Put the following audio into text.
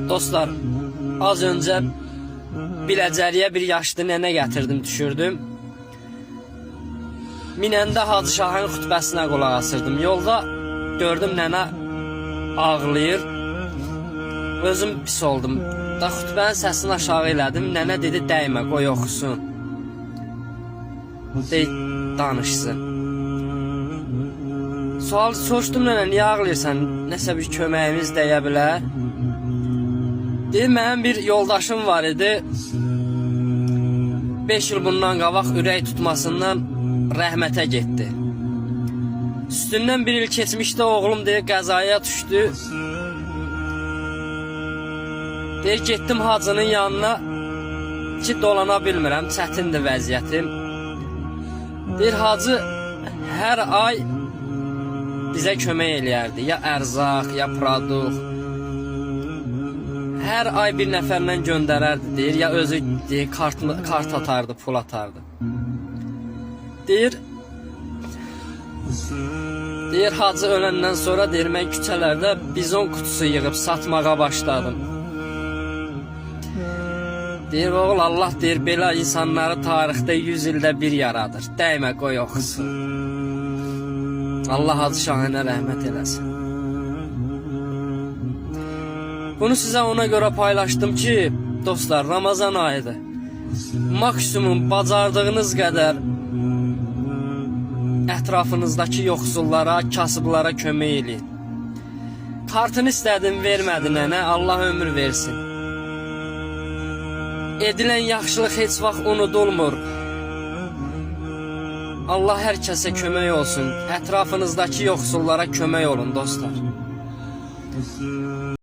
Dostlar, az önce Biləcəriyə bir yaşlı nənə gətirdim, düşürdüm. Minəndə Hacı Şahın xütbəsinə qulaq asırdım. Yolda gördüm nənə ağlayır. Özüm pis oldum. Da xütbənin səsini aşağı elədim. Nənə dedi, dəymə, qoy oxusun. Deyib, danışsın. Sual soruşdum, nənə, niyə ağlayırsan? Nəsə bir köməyimiz dəyə bilər. Deyir, mənim bir yoldaşım var idi. 5 il bundan qabaq ürək tutmasından rəhmətə getdi. Üstündən bir il keçmişdə oğlum deyir, qəzaya düşdü. Deyir, getdim hacının yanına ki, dolana bilmirəm, çətindir vəziyyətim. Deyir, hacı hər ay bizə kömək eləyərdi. Ya ərzaq, ya produkt. Hər ay bir nəfərlə göndərərdi, deyir, ya özü deyir, kart atardı, pul atardı. Deyir, hacı öləndən sonra deyir, mən küçələrdə bizon kutusu yığıb satmağa başladım. Deyir, oğul, Allah deyir, belə insanları tarixdə 100 ildə bir yaradır. Dəymə, qoy oxusun. Allah Hacı Şahına rəhmət eləsin. Bunu sizə ona görə paylaşdım ki, dostlar, Ramazan ayıdır. Maksimum bacardığınız qədər ətrafınızdakı yoxsullara, kasıblara kömək eləyin. Kartını istədim, vermədi nənə, Allah ömür versin. Edilən yaxşılıq heç vaxt unudulmur. Allah hər kəsə kömək olsun. Ətrafınızdakı yoxsullara kömək olun, dostlar.